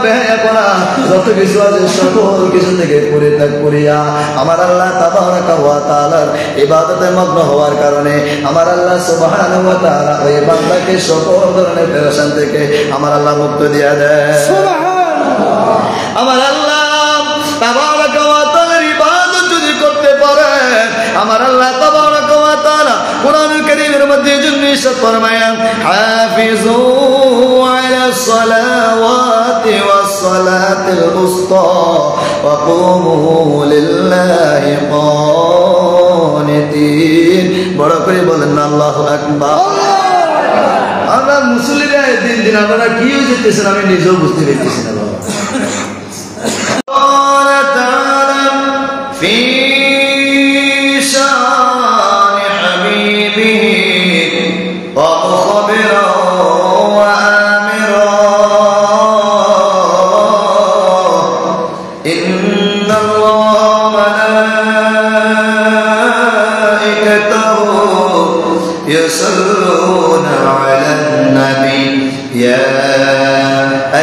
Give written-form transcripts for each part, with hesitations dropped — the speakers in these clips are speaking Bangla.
বেহায়াপনা যত কিছু আছে সকল কিছু থেকে পরিত্যাগ করিয়া আমার আল্লাহ তাবারাকা ওয়া তাআলার ইবাদতে মগ্ন হওয়ার কারণে আমার আল্লাহ সুবহানাহু ওয়া তাআলা ওই বান্দাকে সকল ধরনের পেরেশান থেকে আমার আল্লাহ মুক্ত দিয়া দেয়। সুবহানাল্লাহ। আমার আল্লাহ তাবারাকা ওয়া তাআলার ইবাদত যদি করতে পারেন আমার আল্লাহ তাবারাকা ওয়া তাআলা কোরআনুল কারীমের মধ্যে জন্য ইরশাদ ফরমায়েন হাফিজু আলাস সালাওয়াতি ওয়াস সালাতিল উসতা ওয়া কুমু লিল্লাহি কানিতিন। বড় করে বলেন আল্লাহু আকবার। আমরা মুসলিমরা দিন দিন আপনারা কি হয়ে যেতেছেন আমি নিজেও বুঝতে পারতেছি না বাবা। يصلون على النبي يا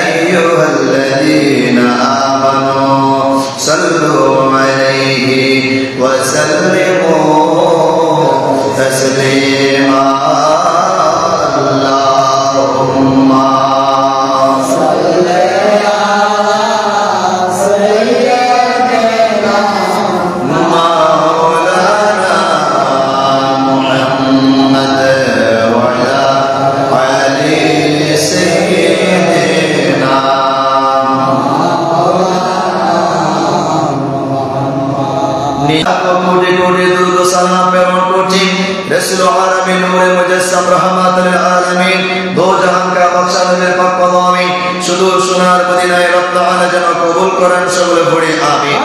أيها الذين آمنوا صلوا عليه وسلموا تسليما اللهم صل على سيدنا مولانا محمد وعلى آل سيدنا কোটি কোটি দুরূদ ও সালাম প্রেরণ করছি রাসূল আরবি নূরে মুজাসসাম রাহমাতুল আলামিন দো জাহান কা বখশা নবীর পাক কদমে শুধু সোনার মদিনায় রব তাআলা যেন কবুল করেন সকলে পড়ি আমিন।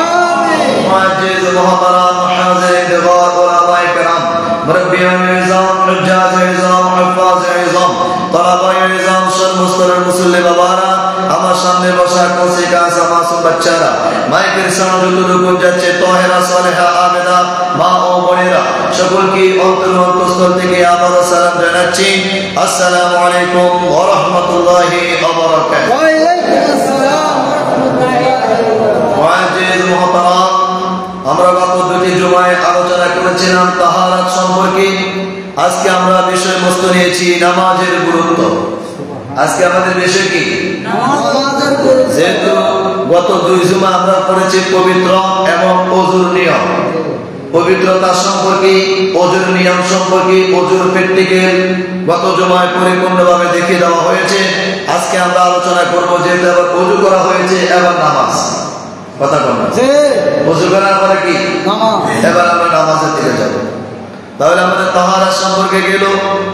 মুআজ্জিজ মুহতারাম হাজির দিগার ওলামায়ে কেরাম মুরব্বিয়ান নিজাম হুজ্জাজ নিজাম হুফাজ নিজাম তলাবায়ে নিজাম সমস্ত মুসল্লি বাবারা আমার সামনে বসা কোসি কাসা মাসুম বাচ্চারা মাইকের সাউন্ড যতটুকু যাচ্ছে তাহেরা সালেহা আবেদা মা ও বোনেরা সকলকে অন্তরস্থল থেকে আবারও সালাম জানাচ্ছি। আসসালামু আলাইকুম ওয়া রাহমাতুল্লাহি ওয়া বারাকাতুহু। ওয়া আলাইকুম আসসালাম ওয়া রাহমাতুল্লাহি ওয়া বারাকাতুহু। মুআজ্জিজ মুহতারাম আমরা গত দুটি জুমায় আলোচনা করেছিলাম তাহারাত সম্পর্কে। আজকে আমরা বিষয়বস্তু নিয়েছি নামাজের গুরুত্ব। আজকে আমাদের বিষয় কি? নামাজের গুরুত্ব। যেহেতু গত দুই জুমা আমরা পড়েছি পবিত্র এবং ওযুর নিয়ম, পবিত্রতা সম্পর্কে, ওযুর নিয়ম সম্পর্কে, ওযুর প্র্যাকটিক্যাল গত জুমায় পরিপূর্ণভাবে দেখিয়ে দেওয়া হয়েছে। আজকে আমরা আলোচনা করব যেহেতু আবার ওযু করা হয়েছে এবার নামাজ। কথা বলুন। ওযু করার পরে কি? নামাজ। এবার আমরা নামাজের দিকে যাব। তাহলে আমাদের তাহারা সম্পর্কে গেল,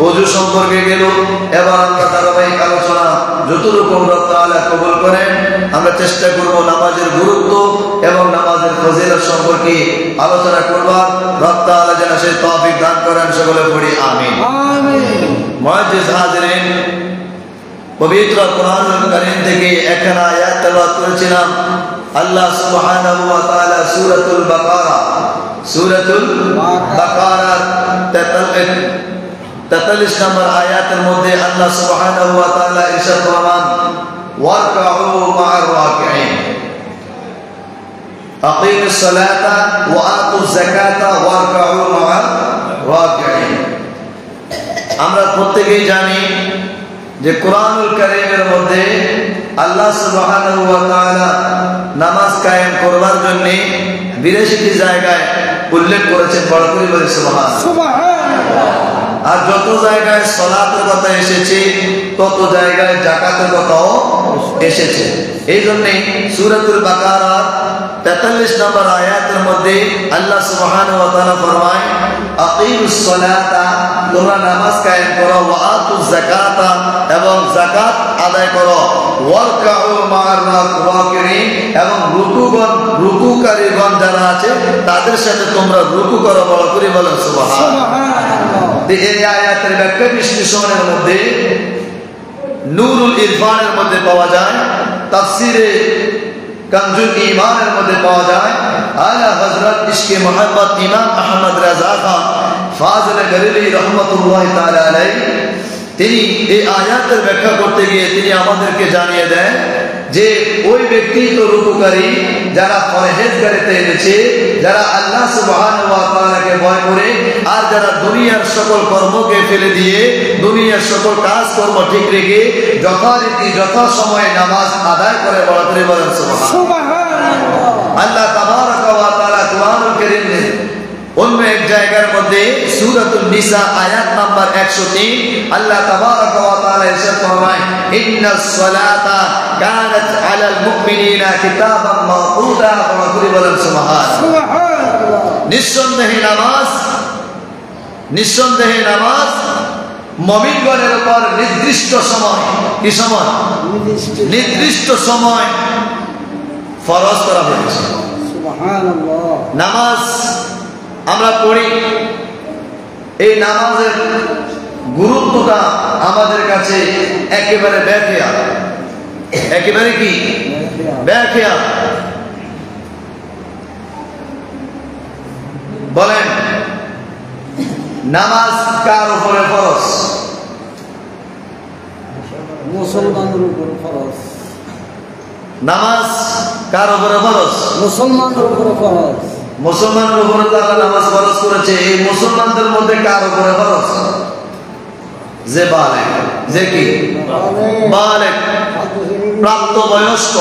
ওযু সম্পর্কে গেল। এবার আমরা ধারাবাহিক আলোচনা যতটুকু রব তাআলা কবুল করেন আমরা চেষ্টা করব নামাজের গুরুত্ব এবং নামাজের ফজিলত সম্পর্কে আলোচনা করব। রব তাআলা যেন সেই তৌফিক দান করেন সকলে পড়ি আমিন। আমিন। মুআজ্জিজ হাজিরিন, পবিত্র কোরআনুল কারীম থেকে একখানা আয়াত তেলাওয়াত করেছিলাম। আল্লাহ সুবহানাহু ওয়া তাআলা সূরাতুল বাকারা 43 নম্বর আয়াতের মধ্যে আল্লাহ সুবহানাহু ওয়া তাআলা ইরশাদ ফরমান ওয়ারকাউ মা'আর রাকিঈন আকিমুস সালাতা ওয়া আতুজ যাকাতা ওয়ারকাউ মা'আর রাকিঈন। আমরা প্রত্যেকেই জানি যে কোরআনুল কারীমের মধ্যে আল্লাহ সুবহানাহু ওয়া তাআলা নামাজ কায়েম করবার জন্য 82টি জায়গায় উল্লেখ করেছেন। বড় করে বলে সুবহানাল্লাহ। আর যত জায়গায় সালাতের কথা এসেছে তত জায়গায় যাকাতের কথাও এসেছে। এই জন্যই সূরাতুল বাকারার 43 নম্বর আয়াতের মধ্যে আল্লাহ সুবহানাহু ওয়া তাআলা ফরমায় আকিমুস সালাতা, তোমরা নামাজ কায়েম করো, ওয়া আতুজ যাকাতা, এবং যাকাত আদায় করো, ওয়ারকাউ মা'আর রাকিঈন, এবং রুকুকারীগণ যারা আছে তাদের সাথে তোমরা রুকু করো। বড় করে বলেন সুবহানাল্লাহ। এই আয়াতের ব্যাখ্যা বিশ্লেষণের মধ্যে নূরুল ইরফানের মধ্যে পাওয়া যায়, তাফসিরে কানজুল ঈমানের মধ্যে পাওয়া যায়। আলা হযরত ইশকে মুহাম্মদ ইমাম আহমদ রাজা খান ফাজিলে বরেলভী রাহমাতুল্লাহি তাআলা আলাইহি তিনি এই আয়াতের ব্যাখ্যা করতে গিয়ে তিনি আমাদেরকে জানিয়ে দেন যে ওই ব্যক্তি তো রূপকারী যারা পরহেজগারিতে এনেছে, যারা আল্লাহ সুবহানাহু ওয়া তাআলাকে ভয় করে, আর যারা দুনিয়ার সকল কর্মকে ফেলে দিয়ে দুনিয়ার সকল কাজকর্ম ঠিক রেখে যথারীতি যথাসময়ে নামাজ আদায় করে বলা করে বলেন সুবহানাল্লাহ। আল্লাহ তাবারাক ওয়া তাআলা কুরআনুল কারীমে অন্য এক জায়গার মধ্যে সূরাতুন নিসা আয়াত নাম্বার 103 আল্লাহ তাবারাক ওয়া তাআলা ইরশাদ ফরমায়, ইন্নাস সালাতা কানাত আলাল মুমিনিনা কিতাবাম মাওকুতা। বলেন সুবহানাল্লাহ। নিঃসন্দেহে নামাজ মুমিনগণের উপর নির্দিষ্ট সময়, কি সময়? নির্দিষ্ট সময় ফরজ করা হয়েছে। সুবহানাল্লাহ। নামাজ আমরা পড়ি, এই নামাজের গুরুত্বটা আমাদের কাছে একেবারে ব্যাখ্যা, একেবারে কি ব্যাখ্যা। বলেন নামাজ কার উপরে ফরজ? মুসলমানের উপরে ফরজ। নামাজ কার উপরে ফরজ? মুসলমানের উপরে ফরজ। মুসলমানের উপরে তারা নামাজ ফরজ করেছে। এই মুসলমানদের মধ্যে কার উপরে ফরজ? যে বালেগ, যে কি বালেগ, প্রাপ্ত বয়স্ক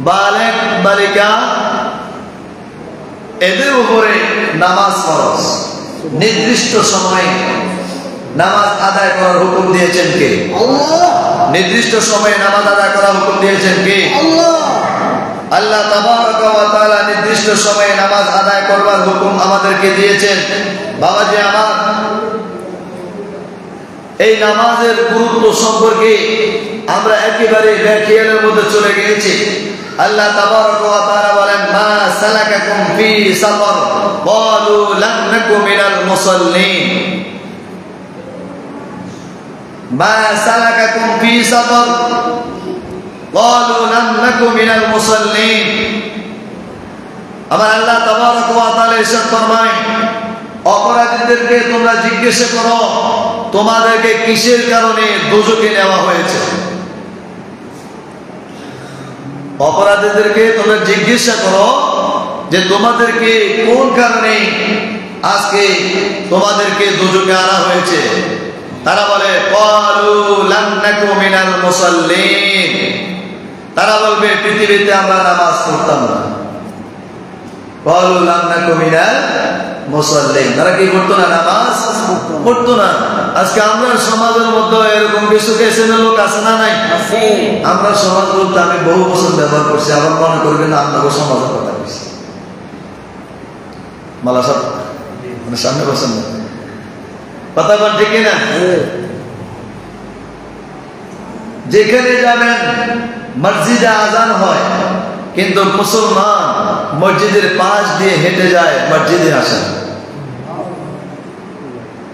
বালেগ বালিকা, এদের উপরে নামাজ ফরজ। নির্দিষ্ট সময়ে নামাজ আদায় করার হুকুম দিয়েছেন কে? আল্লাহ। নির্দিষ্ট সময়ে নামাজ আদায় করার হুকুম দিয়েছেন কে? আল্লাহ। আল্লাহ তাবারক ওয়া তাআলা নির্দিষ্ট সময়ে নামাজ আদায় করবার হুকুম আমাদেরকে দিয়েছেন। বাবাজি আমার, এই নামাজের গুরুত্ব সম্পর্কে আমরা একেবারে বেখেয়ালের মধ্যে চলে গিয়েছি। আল্লাহ তাবারক ওয়া তাআলা বলেন, মা সালাকাকুম ফি সাফর ক্বালু লাম নাকু মিনাল মুসাল্লিন। মা সালাকাকুম ফি সাফর ক্বালু লাম নাকু মিনাল মুসাল্লিন। আমার আল্লাহ তাবারক ওয়া তাআলা ইরশাদ ফরমায়, অপরাধীদেরকে তোমরা জিজ্ঞেস করো তোমাদেরকে কিসের কারণে দোজখে নেওয়া হয়েছে। অপরাধীদেরকে তোমরা জিজ্ঞাসা করো যে তোমাদেরকে কোন কারণে আজকে তোমাদেরকে দোজখে আনা হয়েছে। তারা বলে, ক্বালু লাম নাকু মিনাল মুসাল্লিন। তারা বলবে পৃথিবীতে আমরা নামাজ পড়তাম না। ক্বালু লাম নাকু মিনাল মুসাল্লিন। তারা কি করতো না? নামাজ পড়তো না। আজকে আমরা সমাজের মধ্যে এরকম কিছু কেসের লোক আছে না নাই? আমরা সমাজ বলতে আমি বহু বছর ব্যবহার করছি, আবার মনে করবেন না আপনাকে সমাজের কথা বলছি। মালা সব মানে সামনে বসেন না, কথা বল ঠিক না? যেখানে যাবেন মসজিদে আজান হয়, কিন্তু মুসলমান মসজিদের পাশ দিয়ে হেঁটে যায়, মসজিদে আসে।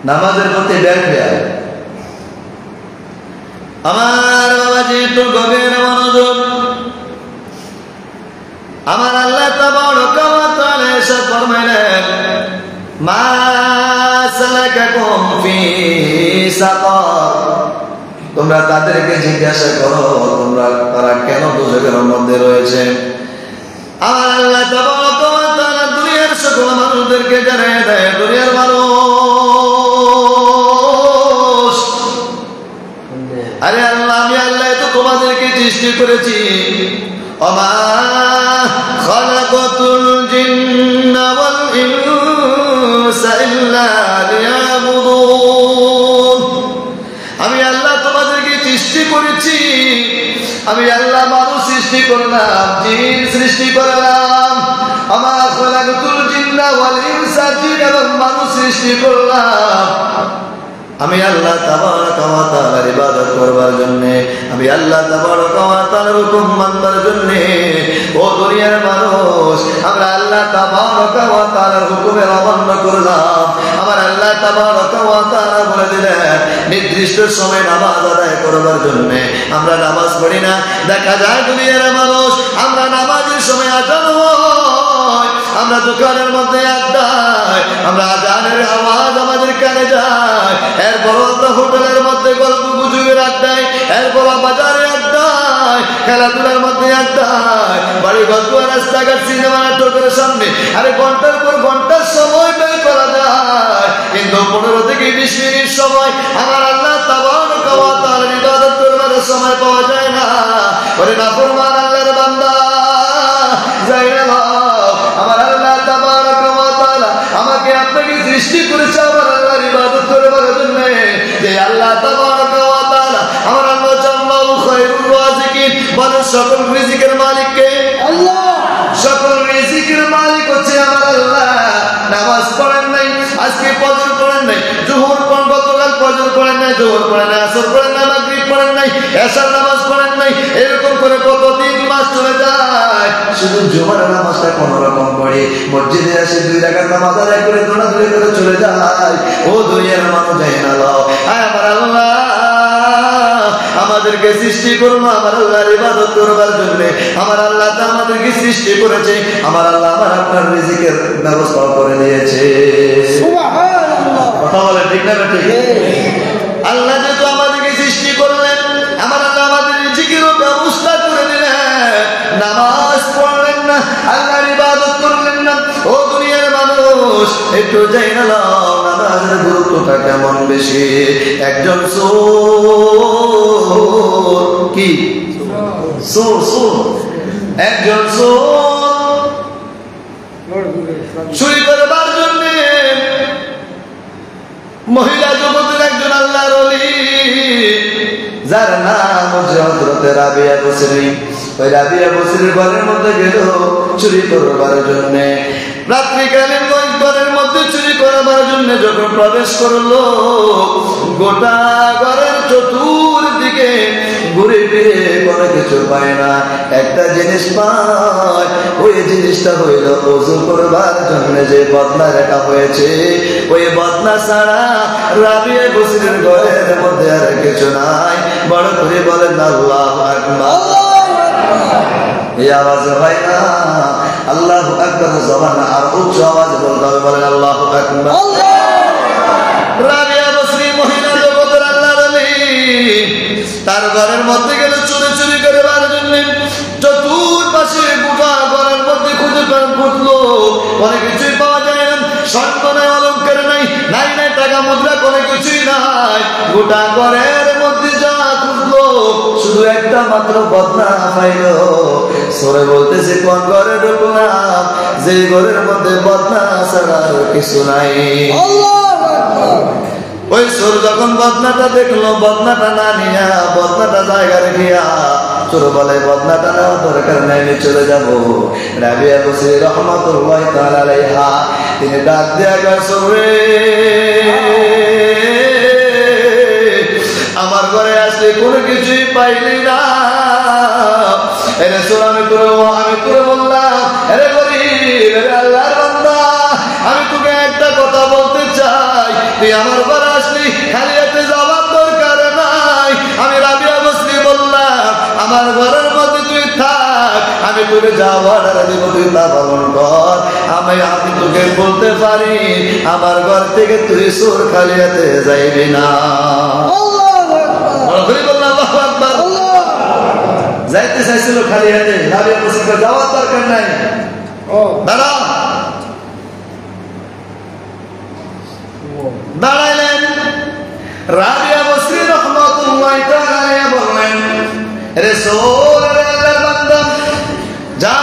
নামাজের প্রতি ব্যাখ্যা। আমার বাবাজি একটু গভীর মনোযোগ। আমার আল্লাহ তাবারক ওয়া তাআলা ইরশাদ ফরমাইলেন, মা সালাকাকুম ফি সাকার। তোমরা তাদেরকে জিজ্ঞাসা করো তারা কেন দোজখের মধ্যে রয়েছে। আমার আল্লাহ তাবারক ওয়া তাআলা দুনিয়ার সকল মানুষদেরকে জানিয়ে দেয়, দুনিয়ার মানুষ, আরে আল্লাহ, আমি আল্লাহ তো তোমাদেরকে সৃষ্টি করেছি। ওমা খালাকাতুল জিন্না ওয়াল ইনসা ইল্লা লিয়াবুদুন। আমি আল্লাহ তোমাদেরকে সৃষ্টি করেছি, আমি আল্লাহ মানুষ সৃষ্টি করলাম, জিন সৃষ্টি করলাম। আমার খালাকাতুল জিন্না ওয়াল ইনসা, জিন এবং মানুষ সৃষ্টি করলাম আমি আল্লাহ তাবারক ওয়া তাআলার ইবাদত করবার জন্য, আমি আল্লাহ তাবারক ওয়া তাআলার হুকুম মানবার জন্য। ও দুনিয়ার মানুষ, আমরা আল্লাহ তাবারক ওয়া তাআলার হুকুমের অমান্য করলাম। আমার আল্লাহ তাবারক ওয়া তাআলা বলে দিলেন নির্দিষ্ট সময় নামাজ আদায় করবার জন্য আমরা নামাজ পড়ি না। দেখা যায় দুনিয়ার মানুষ, আমরা নামাজের সময় আজান হয়, আমরা দোকানের মধ্যে আড্ডায়, আমরা আজানের আওয়াজ আমাদের কানে যায়, এরপর আমরা হোটেলের মধ্যে গল্প গুজবের আড্ডায়, এরপর বাজারে আড্ডায়, নাই, খেলাধুলার মধ্যে আড্ডায়, বাড়ি ঘর রাস্তাঘাট সিনেমা নাটকের সামনে আরে ঘন্টার পর ঘন্টার সময় ব্যয় করা যায়, কিন্তু 15 থেকে 20 মিনিট সময় আমার আল্লাহ তাবারaka ওয়া তাআলার ইবাদত করবার সময় পাওয়া যায় না। ওরে নাফরমান আল্লাহর বান্দা যাই না, আমার আল্লাহ তাবারaka ওয়া তাআলা আমাকে আপনাকে সৃষ্টি করেছে আমার আল্লাহর ইবাদত করবার জন্য। যে আল্লাহ তাবারaka ওয়া তাআলা আমার আল্লাহ জাল্লাহু খায়রুর রাযিকিন, বলেন সকল রিজিকের মালিক কে? আল্লাহ। সকল রিজিকের মালিক হচ্ছে আমার আল্লাহ। নামাজ পড়েন নাই, আজকে ফজর পড়েন নাই, জোহর পড়েন, গতকাল ফজর পড়েন নাই, জোহর পড়েন নাই, আসর পড়েন নাই, মাগরিব পড়েন নাই, এশার নামাজ পড়েন নাই, এরকম করে কতদিন মাস চলে যায়। শুধু জুমার নামাজটা কোন রকম পড়ে, মসজিদে আসে 2 রাকাত নামাজ আদায় করে দৌড়াদৌড়ি করে চলে যায়। ও দুনিয়ার মানুষ যায় না লাও, আয় আমার আল্লাহ আমাদেরকে সৃষ্টি করলো আমার আল্লাহর ইবাদত করবার জন্য। আমার আল্লাহ তো আমাদেরকে সৃষ্টি করেছে, আমার আল্লাহ আমার আপনার রিজিকের ব্যবস্থা করে দিয়েছে। সুবহানাল্লাহ। কথা বলে ঠিক না ঠিক? আল্লাহ যেহেতু আমাদেরকে সৃষ্টি করলেন, আমার আল্লাহ আমাদের রিজিকেরও ব্যবস্থা করে দিলেন। নামাজ পড়লেন না, আল্লাহর ইবাদত করলেন না। ও দুনিয়ার মানুষ একটু যাই না লাও, নামাজের গুরুত্বটা কেমন বেশি। একজন চোর, কি চোর, একজন চোর চুরি করবার জন্য মহিলা জগতের একজন আল্লাহর ওলি, যার নাম হচ্ছে হযরত রাবিয়া বসরি। ওই রাবিয়া বসরির ঘরের মধ্যে গেল চুরি করবার জন্য। রাত্রিকালীন ওই ঘরের মধ্যে চুরি করবার জন্য যখন প্রবেশ করলো, গোটা ঘরের চতুর্দিকে ঘুরে ফিরে কোনো কিছু পায় না, একটা জিনিস পায়। ওই জিনিসটা হইল ওযু করবার জন্য যে বদনা রাখা হয়েছে, ওই বদনা ছাড়া রাবিয়া বসরির ঘরের মধ্যে আর কিছু নাই। বড় করে বলেন আল্লাহু আকবার। এই আওয়াজ হয় না, আল্লাহু আকবার জবান আর উচ্চ আওয়াজ বলতে হবে, বলেন আল্লাহু আকবার। রাবিয়া বসরি মহিলা জগতের আল্লাহর ওলি, তার ঘরের মধ্যে গেল চুরি করবার জন্য। চতুর্পাশে গোটা ঘরের মধ্যে খুঁজলো, অনেক কিছুই পাওয়া যায় না। স্বর্ণ নাই, অলঙ্কার নাই, নাই টাকা মুদ্রা, কোনো কিছুই নাই। গোটা ঘরের মধ্যে যা খুঁজলো শুধু একটা মাত্র বদনা পাইল। সরে বলতেছে কোন ঘরে ঢুকলাম যে ঘরের মধ্যে বদনা ছাড়া কিছু নাই। ওই চোর যখন বদনাটা দেখলো, বদনাটা না নিয়া বদনাটা জায়গা রেখিয়া চোর বলে বদনাটা নেওয়া দরকার নাই, আমি চলে যাবো। রাবিয়া বসরি রাহমাতুল্লাহি তাআলা আলাইহা তিনি ডাক দেয়া গেছে, আমার ঘরে আসলে কোনো কিছুই পাইলি না। এরে চোর আমি তোরে বললাম, এরে গরিব, এরে আল্লাহর বান্দা, আমি তোকে একটা কথা বলতে চাই, তুই আমার ঘরে আসলি খালি হাতে যাওয়ার দরকার নাই। আমি রাবিয়া বসরি বললাম আমার ঘরের মধ্যে তুই থাক, আমি তোকে যা অর্ডার দিব তুই তা পালন কর। আমি তোকে বলতে পারি আমার ঘর থেকে তুই চোর খালি হাতে যাইবি না। বললাম আল্লাহু আকবার। যাইতে চাইছিল খালি হাতে, রাবিয়া বসরি যাওয়ার দরকার নাই, দাঁড়া। দাঁড়াইলেন। রাবিয়া বসরি রাহমাতুল্লাহি তাআলা আলাইহা বললেন, রে চোর, রে আল্লাহর বান্দা, যা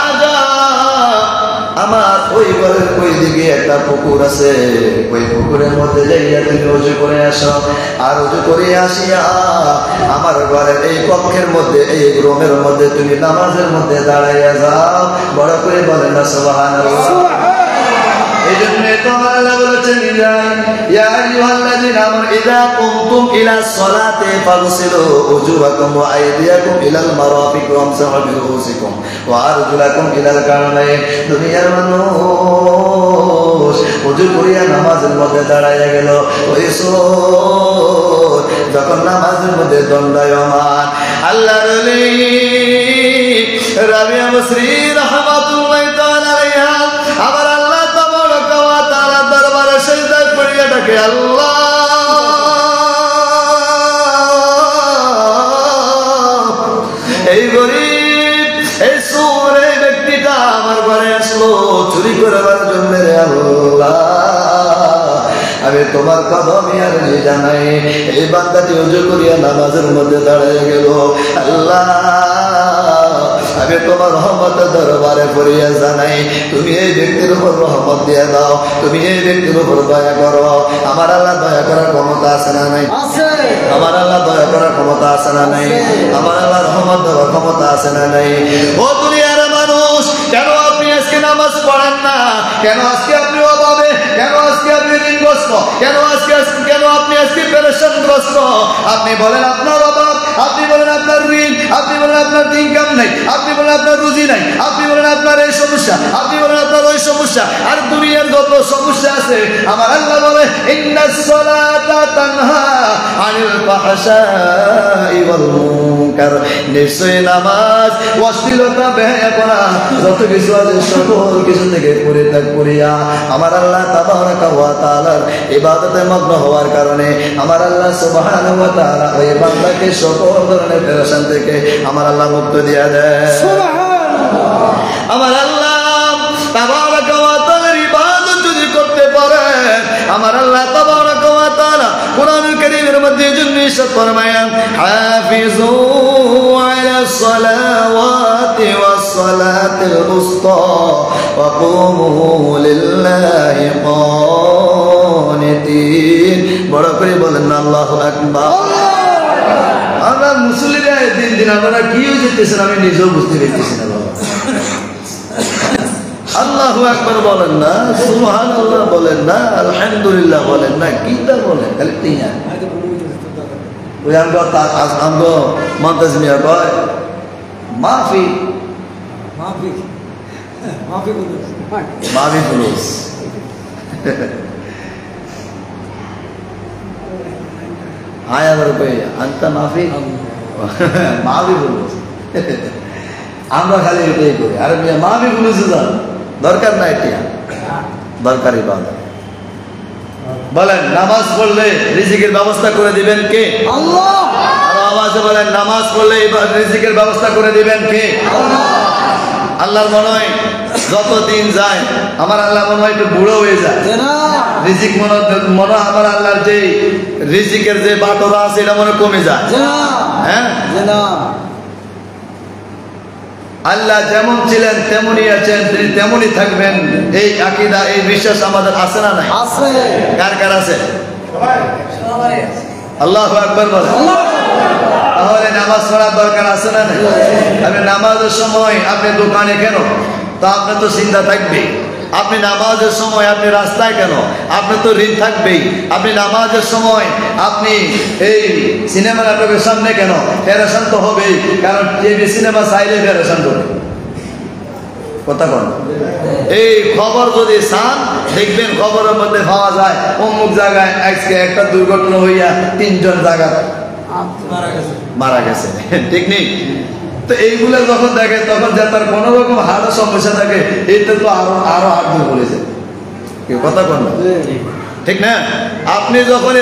আমার ওই ঘরের ওই দিকে একটা পুকুর আছে, ওই পুকুরের মধ্যে যাইয়া তুমি ওযু করে আসো। আর ওযু করে আসিয়া আমার ঘরের এই কক্ষের মধ্যে, এই রুমের মধ্যে তুমি নামাজের মধ্যে দাঁড়াইয়া যাও। বড় করে বলেন না সুবহানাল্লাহ। এই জন্য তোমার আল্লাহ বলেছেন, ইয়া আইয়ুহাল্লাযীনা আমানু ইযা কুমতুম ইলাস সালাতি ফাগসিলু উজুহাকুম ওয়া আইদিয়াকুম ইলাল মারাফিক ওয়ামসাহু বিরুউসিকুম ওয়া আরজুলাকুম ইলাল কা'বাইন। দুনিয়ার মানুষ ওযু করিয়া নামাজের মধ্যে দাঁড়াইয়া গেল। ওই চোর যখন নামাজের মধ্যে দণ্ডায়মান, আল্লাহর ওলি রাবিয়া বসরি রাহমাতুল্লাহি তাআলা আলাইহা আবার আল্লাহ তাবারাকা ওয়া তাআলা দরবারে সিজদায় পড়িয়া ডাকে, আল্লাহ এই এই সুরে ব্যক্তিটা আমার ঘরে আসলো চুরি করবার জন্য রে আল্লাহ, আমি তোমার কদমে আর জানাই এই বান্দাটি ওযু করিয়া নামাজের মধ্যে দাঁড়িয়ে গেল। আল্লাহ, আমি তোমার রহমতের দরবারে পড়িয়া জানাই তুমি এই ব্যক্তির উপর রহমত দিয়ে দাও, তুমি এই ব্যক্তির উপর দয়া করো। আমার আল্লাহ দয়া করার ক্ষমতা আছে না নাই? আছে। আমার আল্লাহ দয়া করার ক্ষমতা আছে না নাই? আমার আল্লাহ রহমত দেওয়ার ক্ষমতা আছে না নাই? ও দুনিয়ার মানুষ, কেন আপনি আজকে নামাজ পড়েন না? কেন আজকে আপনি অভাবে, কেন আজকে আপনি ঋণগ্রস্ত, কেন আপনি আজকে পেরেশানগ্রস্ত? আপনি বলেন আপনার অভাব, আপনি বলেন আপনার ঋণ, আপনি বলেন আপনার ইনকাম নাই, আপনি বলেন আপনার রুজি নাই, আপনি বলেন আপনার এই সমস্যা, আপনি বলেন আপনার ওই সমস্যা, আর দুনিয়ার যত সমস্যা আছে আমার আল্লাহ বলে ইন্নাস সালাতা তানহা আনিল ফাহশাই ওয়াল মুনকার, নিশ্চয়ই নামাজ অশ্লীলতা বেহায়াপনা যত কিছু আছে সকল কিছু থেকে পরিত্যাগ করিয়া আমার আল্লাহ তাবারাকা ওয়া তাআলার ইবাদতে মগ্ন হওয়ার কারণে আমার আল্লাহ সুবহানাহু ওয়া তাআলা ওই বান্দাকে সকল ধরনের পেরেশান থেকে আমার আল্লাহ মুক্ত দিয়ে দেয়। সুবহানাল্লাহ। আমার আল্লাহ তাবারাকা ওয়া তাআলার ইবাদত যদি করতে পারেন আমার আল্লাহ তাবারাকা ওয়া তাআলা কোরআনুল কারীমের মধ্যে ইরশাদ ফরমায়েন হাফিজু আলাস সালাওয়াতি ওয়াস সালাতিল উসতা ওয়া কুমু লিল্লাহি কানিতিন। বড় করে বলেন আল্লাহু আকবার। আমরা মুসলিমরা দিন দিন আপনারা কি হয়ে যেতেছেন আমি নিজেও বুঝতে পারতেছি না বাবা। আল্লাহু আকবার বলেন না, সুবহানাল্লাহ বলেন না, আলহামদুলিল্লাহ বলেন না, কিটা বলেন খালি টিয়া। ওই আমগো মন্তাজ মিয়া কয় মাফি মাফি ফুলুস आया रुपये अंता माफी माफी ফুলুস আমরা খালি এটাই করি। আর মাফি ফুলুস দরকার নাই, টিয়া দরকার ইবাদত। বলেন নামাজ পড়লে রিজিকের ব্যবস্থা করে দিবেন কে? আল্লাহ। আর আওয়াজে বলেন নামাজ পড়লে রিজিকের ব্যবস্থা করে দিবেন কে? আল্লাহ। আল্লাহর মনে হয় যত দিন যায় আমার আল্লাহ মনে হয় একটু বুড়ো হয়ে যায়। রিজিক মনে আমার আল্লাহর যে রিজিকের যে বাটোরা আছে এটা মনে কমে যায়। হ্যাঁ, আল্লাহ যেমন ছিলেন তেমনই আছেন, তিনি তেমনই থাকবেন, এই আকীদা এই বিশ্বাস আমাদের আছে না নাই? আছে। কার কার আছে? আল্লাহু আকবার বলেন। তাহলে নামাজ পড়ার দরকার আছে না নাই? আপনি নামাজের সময় আপনি দোকানে কেন, তা আপনার তো চিন্তা থাকবেই। আপনি নামাজের সময় আপনি রাস্তায় কেন, আপনার তো ঋণ থাকবেই। আপনি নামাজের সময় আপনি এই সিনেমা নাটকের সামনে কেন, পেরেশান তো হবেই, কারণ টিভি সিনেমা চাইলে পেরেশান করবে। কথা বল, এই খবর যদি চান দেখবেন খবরের মধ্যে পাওয়া যায় অমুক জায়গায় আজকে একটা দুর্ঘটনা হইয়া 3 জন জায়গা মারা গেছে, ঠিক নেই? তো এইগুলো যখন দেখে তখন যে তার কোনো রকম হাড়ের সমস্যা থাকে এইটা তো আরো হাড় দূর করেছে। কথা বল, ঠিক না? আপনি যখন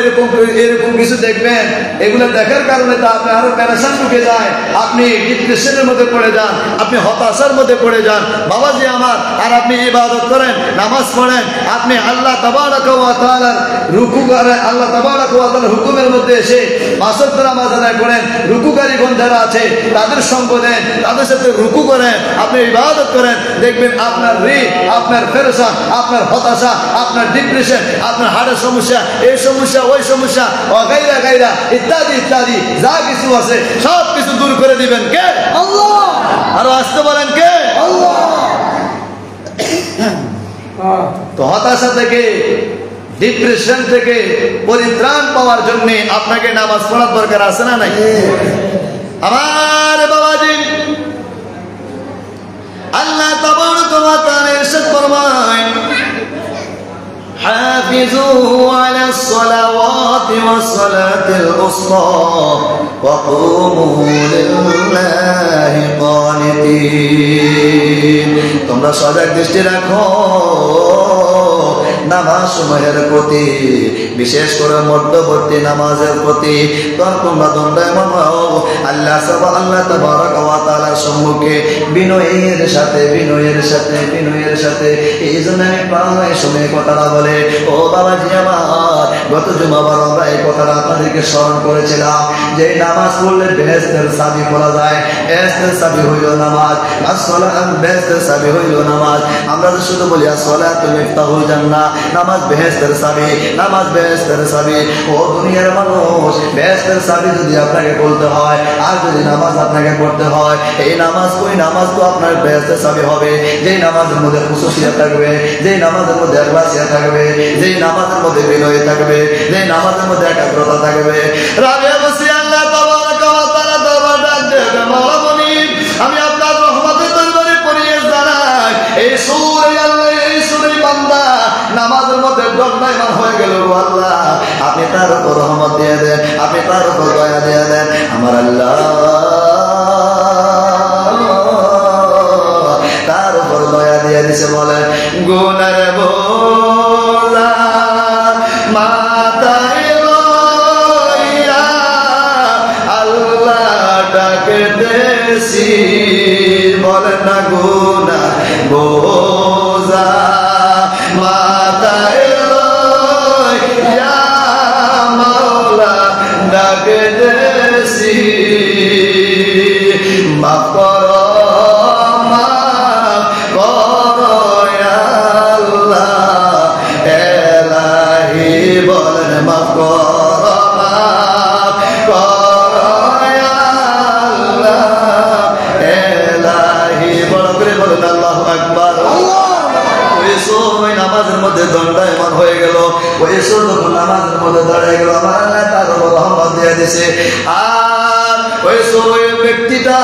এরকম কিছু দেখবেন, এগুলো দেখার কারণে তো আপনি আরো পেরেশান ঢুকে যায়, আপনি ডিপ্রেশনের মধ্যে পড়ে যান, আপনি হতাশার মধ্যে পড়ে যান বাবাজি আমার। আর আপনি ইবাদত করেন, নামাজ পড়েন, আপনি আল্লাহ তাবারাকা ওয়া তাআলার রুকু করেন, আল্লাহ তাবারাকা ওয়া তাআলার হুকুমের মধ্যে এসে 5 ওয়াক্ত নামাজ আদায় করেন, রুকুকারীগণ যারা আছে তাদের সঙ্গ দেন, তাদের সাথে রুকু করেন, আপনি ইবাদত করেন, দেখবেন আপনার ঋণ, আপনার পেরেশান, আপনার হতাশা, আপনার ডিপ্রেশন, আপনার হাড়ের সমস্যা, এই সমস্যা, ওই সমস্যা, গাইরা গাইরা ইত্যাদি ইত্যাদি যা কিছু আছে সব কিছু দূর করে দিবেন কে? আল্লাহ। আরো আসতে বলেন কে? আল্লাহ। তো হতাশা থেকে, ডিপ্রেশন থেকে পরিত্রাণ পাওয়ার জন্য আপনাকে নামাজ পড়ার দরকার আছে না নাই? আমার বাবাজি আল্লাহ তাবারাকা ওয়া তাআলা ইরশাদ ফরমায় حافظوا على الصلوات والصلاة الوسطى وقوموا لله قانتين। তোমরা সজাগ দৃষ্টি রাখো নামাজ সমূহের প্রতি, বিশেষ করে মধ্যবর্তী নামাজের প্রতি তোমরা দণ্ডায়মান হও আল্লাহ তাবারাক ওয়া তাআলার সম্মুখে বিনয়ের সাথে। এই জন্য আমি প্রায় সময় কথাটা বলে, ও বাবাজি আমার, গত জুমাবার আমরা এই কথাটা আপনাদেরকে স্মরণ করেছিলাম যে নামাজ পড়লে বেহেশতের চাবি পড়া যায়। বেহেশতের চাবি হইল নামাজ, বেহেশতের চাবি হইল নামাজ। আমরা তো শুধু বলি আসসালাতু মিফতাহুল জান্নাহ, নামাজ বেহেশতের চাবি, নামাজ বেহেশতের চাবি। ও দুনিয়ার মানুষ, বেহেশতের চাবি যদি আপনাকে বলতে হয় আর যদি নামাজ আপনাকে পড়তে হয়, এই নামাজ ওই নামাজ তো আপনার বেহেশতের চাবি হবে যেই নামাজের মধ্যে খুশুসিয়ত থাকবে, যেই নামাজের মধ্যে ইখলাসিয়ত থাকবে, যেই নামাজের মধ্যে বিনয় থাকবে, যেই নামাজের মধ্যে একাগ্রতা থাকবে। রাবিয়া বসি আল্লাহ তাবারাক ওয়া তাআলা দরবার ডাকবে, মাওলা বলি আমি আপনার রহমতের দরবারে পড়িয়ে জানাই এই সূরা আল্লাহ, এই সূরা বান্দা নামাজের মধ্যে দণ্ডায়মান হয়ে গেল। আল্লাহ আপনি তার উপর রহমত দিয়ে দেন, আপনি তার উপর দয়া দিয়ে দেন। আমার আল্লাহ তার উপর দয়া দিয়ে দিছে। বলেন গুনার বোঝা মাথায় লইয়া আল্লাহ ডাকতেছি, বলেন না গুনার বোঝা মাথায় লইয়া মাওলা ডাকতেছি, মাফ করো নামাজের মধ্যে দণ্ডায়মান হয়ে গেল। ওই যখন নামাজের মধ্যে দাঁড়িয়ে গেল, আমার আল্লাহ তার উপর রহমত দিয়ে দিয়েছে। আর ওই ব্যক্তিটা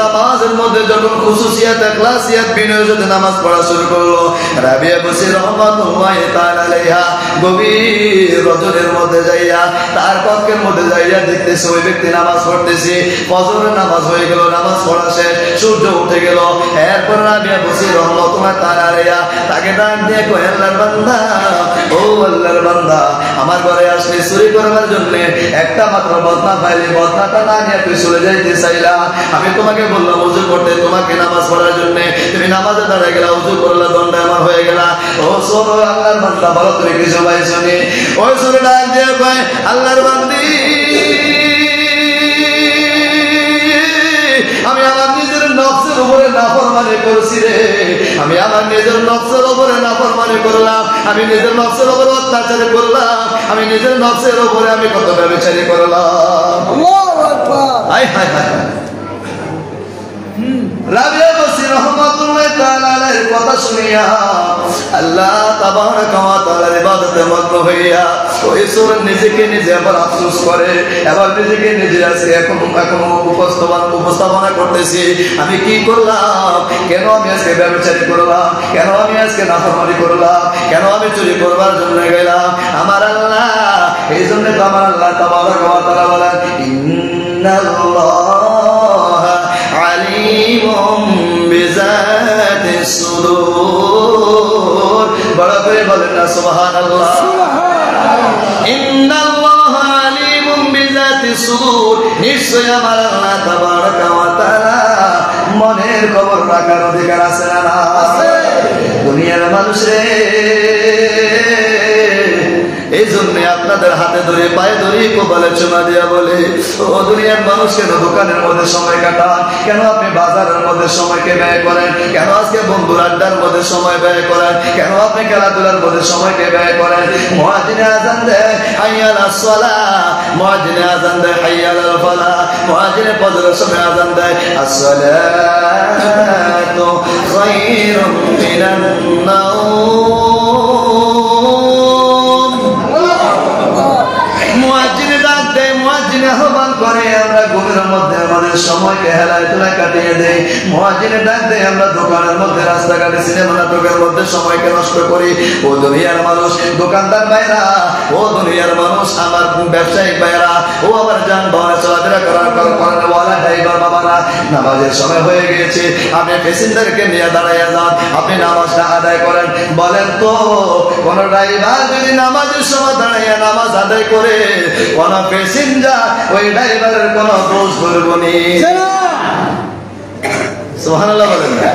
নামাজের মধ্যে যখন খুশুসিয়াত ইখলাসিয়াত বিনয়ের সাথে নামাজ পড়া শুরু করলো, রাবিয়া বসি রহমাতুল্লাহি তাআলা আলাইহা গভীর রজনীর মধ্যে যাইয়া তার কক্ষের মধ্যে যাইয়া দেখতেছে ওই ব্যক্তি নামাজ পড়তেছে। ফজরের নামাজ হয়ে গেল, নামাজ পড়া শেষ, সূর্য উঠে গেল। এরপর রাবিয়া বসি রহমাতুল্লাহি তাআলা আলাইহা তাকে ডাক দিয়ে কয়, আল্লাহর বান্দা, ও আল্লাহর বান্দা, আমার ঘরে আসলে চুরি করবার জন্য একটা মাত্র বদনা পাইলে বদনাটা না নিয়ে তুই চলে যাইতে চাইলা। আমি তোমাকে বললাম ওযু করতে, তোমাকে নামাজ পড়ার জন্য, তুমি নামাজে দাঁড়িয়ে গেলা, ওযু করলা, দণ্ডায়মান হয়ে গেলা। ও শোনো আল্লাহর বান্দা, বলো তুমি কিছু পাইছো নি? ওই সুরে ডাক দিয়ে কয়, আল্লাহর বান্দি, আমি আমার নিজের নফসের উপরে নাফরমানি করছি রে, আমি আমার নিজের নফসের উপরে নাফরমানি করলাম, আমি নিজের নফসের উপরে অত্যাচার করলাম, আমি নিজের নফসের উপরে আমি কত ব্যভিচারী করলাম। আল্লাহু আকবার। হায় হায় হায়। রাবিয়া বসি রহমাতুল্লাহি তাআলা আলাইহির কথা শুনিয়া আল্লাহ তাবারাক ওয়া তাআলার ইবাদতে মগ্ন হইয়া ওই সূরা নিজেকে নিজে আবার আফসোস করে, এবার নিজেকে নিজে আজকে এখন উপস্থাপনা করতেছি, আমি কি করলাম, কেন আমি আজকে ব্যভিচারী করলাম, কেন আমি আজকে নাফরমানি করলাম, কেন আমি চুরি করবার জন্য গেলাম। আমার আল্লাহ, এই জন্য তো আমার আল্লাহ তাবারাক ওয়া তাআলা বলেন, ইন্নাল্লাহ আলিমুম বিযাতিস সুদূর। বড় করে বলেন না সুবহানাল্লাহ। ইন্নাল্লাহ আলিমুম বিযাতিস সুদূর, নিশ্চয় আমার আল্লাহ তাবারাক ওয়া তাআলা মনের খবর রাখার অধিকার আছে না? আছে। দুনিয়ার মানুষে এই জন্য আপনাদের হাতে ধরে পায়ে ধরে কপালে চুমা দিয়া বলে, ও দুনিয়ার মানুষ, কেন দোকানের মধ্যে সময় কাটান, কেন আপনি বাজারের মধ্যে সময়কে ব্যয় করেন, কেন আজকে বন্ধুর আড্ডার মধ্যে সময় ব্যয় করেন, কেন আপনি খেলাধুলার মধ্যে সময়কে ব্যয় করেন? মুয়াজ্জিনে আযান দেয় হাইয়া আলাস সালাহ, মুয়াজ্জিনে আযান দেয় হাইয়া আলাল ফালাহ, মুয়াজ্জিনে ফজরের সময় আযান দেয় আসসালাতু খায়রুম মিনান নাওম। মুয়াজ্জিনে ডাক দেয়, মুয়াজ্জিনে আহ্বান করে, আমরা ঘুমের মধ্যে নামাজের সময়কে হেলায় তোলায় কাটিয়ে দেয়। মুয়াজ্জিনের ডাক দেয়, আমরা দোকানের মধ্যে, রাস্তাঘাটে, সিনেমা নাটকের মধ্যে সময়কে নষ্ট করি। ও দুনিয়ার মানুষ, দোকানদার ভাইরা, ও দুনিয়ার মানুষ, আমার ব্যবসায়িক ভাইরা, ও আমার যানবাহনে চলাফেরা করার ওয়ালা ড্রাইভার বাবারা, নামাজের সময় হয়ে গিয়েছে, আপনি প্যাসেঞ্জারকে নিয়ে দাঁড়াইয়া যান, আপনি নামাজটা আদায় করেন। বলেন তো কোন ড্রাইভার যদি নামাজের সময় দাঁড়াইয়া নামাজ আদায় করে, কোন প্যাসেঞ্জার ওই ড্রাইভারের কোন দোষ ধরবনি? সুবহানাল্লাহ বলেন না?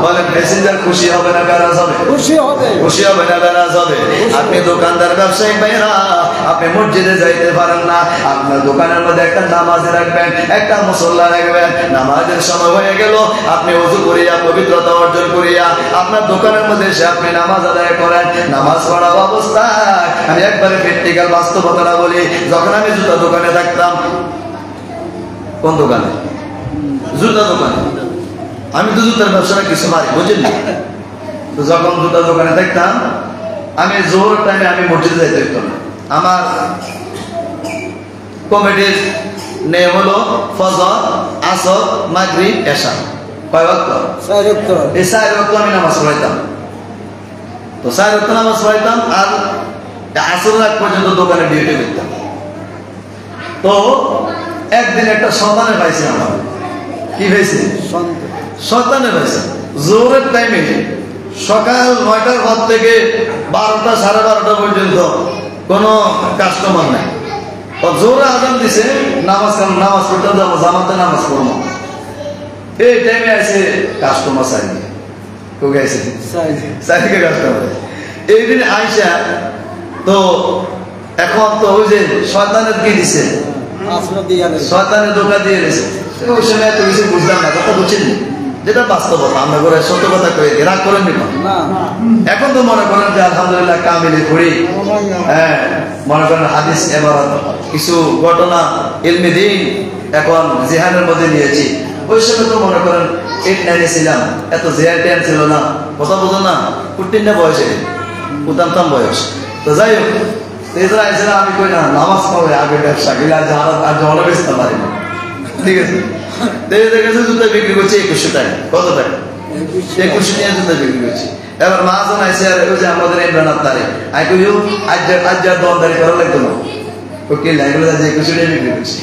বলেন প্যাসেঞ্জার খুশি হবে না বেরাজ হবে? খুশি হবে। খুশি হবে না বেরাজ হবে? আপনি দোকানদার ব্যবসায়িক ভাইরা, আপনি মসজিদে যাইতে পারেন না, আপনার দোকানের মধ্যে একটা নামাজ রাখবেন, একটা মুসল্লা রাখবেন। নামাজের সময় হয়ে গেল, আপনি ওযু করিয়া পবিত্রতা অর্জন করিয়া আপনার দোকানের মধ্যে এসে আপনি নামাজ আদায় করেন। নামাজ পড়া অবস্থায় আমি একবারে প্র্যাকটিক্যাল বাস্তবতাটা বলি, যখন আমি জুতা দোকানে থাকতাম, কোন দোকানে? জুতা দোকানে। আমি তো জুতার ব্যবসাটা কিছু পারি, বুঝলেন না? তো যখন জুতা দোকানে দেখতাম, আমি জোর টাইমে আমি মসজিদে যাইতে হইতো না। আমার কমিটির নেম হলো ফজর, আসর, মাগরিব, এশা। কয় ওয়াক্ত? 4 ওয়াক্ত। এই 4 ওয়াক্ত আমি নামাজ পড়াইতাম। তো 4 ওয়াক্ত নামাজ পড়াইতাম, আর আসর রাত পর্যন্ত দোকানে ডিউটি করতাম। তো একদিন একটা সন্তানে পাইছি আমার। কি হয়েছে? সন্তানে পাইছে। জোরের টাইমে সকাল 9টার পর থেকে 12টা, 12:30 পর্যন্ত কোনো কাস্টমার নাই। জোরে আজান দিছে, নামাজ পড়তে যাবো, জামাতে নামাজ পড়বো। এই টাইমে আছে কাস্টমার চাইবে, কোকে আছে চাইকে কাস্টমার। এই দিন আইসা তো এখন তো ওই যে শয়তানের কি দিছে, শয়তানের ধোঁকা দিয়ে দিছে। ওই সময় এত কিছু বুঝলাম না, কথা বুঝছেন, যেটা বাস্তবতা। আমরা করে সত্য কথা কয়ে রাগ করেন নি। এখন তো মনে করেন যে আলহামদুলিল্লাহ কামিলে পড়ি, হ্যাঁ, মনে করেন হাদিস এবারত কিছু ঘটনা ইলমে দ্বীন এখন জিহানের মধ্যে নিয়েছি। ওই সময় তো মনে করেন 8-9 ছিলাম, এত জিহান টেন ছিল না, কথা বোঝো না, 14 না বয়সে, উতামতাম বয়স। তো যাই হোক, এছাড়া এছাড়া আমি কই না নামাজ পড়ে আগে ব্যবসা গেলে আর জলে বেচতে পারি না, ঠিক আছে? দেখেছে জুতা বিক্রি করছে 2100 টাকা। কত টাকা? 2100 টাকা জুতা বিক্রি করছে। এবার মাজন আইসে, আর ওই যে আমাদের ইমরান আত্মারে আই কইও আজ দরদারি করা লাগতো না, তো কে লাগলো যে 2100 টাকা বিক্রি করছে।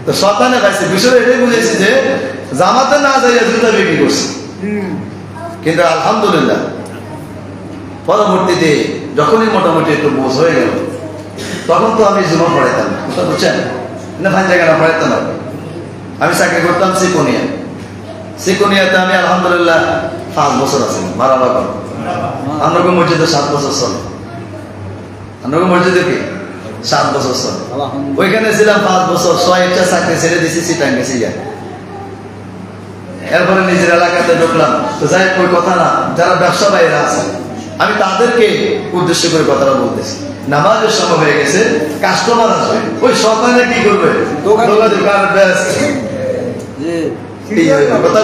তো শয়তানে পাইছে, বিষয়টা এটাই বুঝেছি যে জামাতে না যাইয়া জুতা বিক্রি করছে। কিন্তু আলহামদুলিল্লাহ পরবর্তীতে যখনই মোটামুটি একটু বোঝ হয়ে গেল, তখন তো আমি জুমা পড়াইতাম, বুঝছেন না? ফাইন জায়গাটা পড়াইতাম না। আমি চাকরি করতাম সিকোনিয়াতে। আমি আলহামদুলিল্লাহ 5 বছর আছি। মারা বাবা আমরা মসজিদে 7 বছর চলে, আমরা মসজিদে কি 7 বছর চলে। ওইখানে ছিলাম 5 বছর। 6টা চাকরি ছেড়ে দিছি, সিটাং গেছি। এরপরে নিজের এলাকাতে ঢুকলাম। তো যাই ওই কথা না, যারা ব্যবসা বাইরে আছে আমি তাদেরকে উদ্দেশ্য করে কথাটা বলতেছি। নামাজের সময় হয়ে গেছে, কাস্টমার আসবে, ওই সকালে কি করবে? দোকান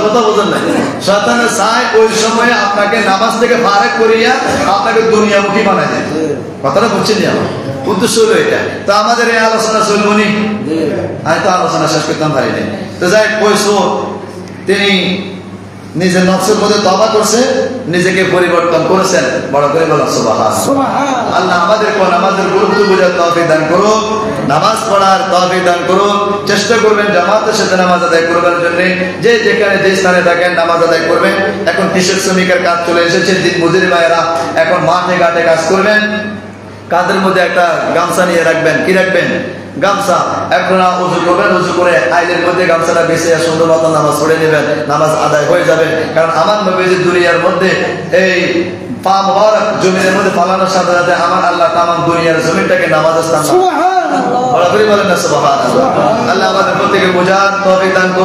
কথা বোঝেন না? শয়তানে চায় ওই সময়ে আপনাকে নামাজ থেকে ফারেক করিয়া আপনাকে দুনিয়ামুখী বানায় দেয়। কথাটা বুঝছেন? আমার উদ্দেশ্য হলো এটা। তো আমাদের এই আলোচনা চলবো নি, আমি তো আলোচনা শেষ করতাম পারি নাই। তো যাই ওই সোর তিনি নিজের নফসের মধ্যে তওবা করছে, নিজেকে পরিবর্তন করেছেন। বড় করে বলেন সুবহানাল্লাহ। আল্লাহ আমাদেরকে নামাজের গুরুত্ব বোঝার তৌফিক দান করুন, নামাজ পড়ার তৌফিক দান করুন। চেষ্টা করবেন জামাতের সাথে নামাজ আদায় করবার জন্য। যে যেখানে যে স্থানে থাকেন নামাজ আদায় করবেন। এখন কৃষক শ্রমিকের কাজ চলে এসেছে, দিন মজুরি ভাইয়েরা এখন মাঠে ঘাটে কাজ করবেন। কাঁধের মধ্যে একটা গামছা নিয়ে রাখবেন। কি রাখবেন? গামছা। এখন উজু করবেন, উজু করে আইলের মধ্যে গামছাটা বেছে সুন্দর মতো নামাজ পড়ে নেবেন, নামাজ আদায় হয়ে যাবে। কারণ আমার নবীজি দুনিয়ার মধ্যে এই পা মোবারক জমিনের মধ্যে ফালানোর সাথে সাথে আমার আল্লাহ তামাম দুনিয়ার জমিনটাকে নামাজের স্থান বলা করে বলেন না সুবহানাল্লাহ। আল্লাহ আমাদের প্রত্যেকে বোঝার তৌফিক দান করুন।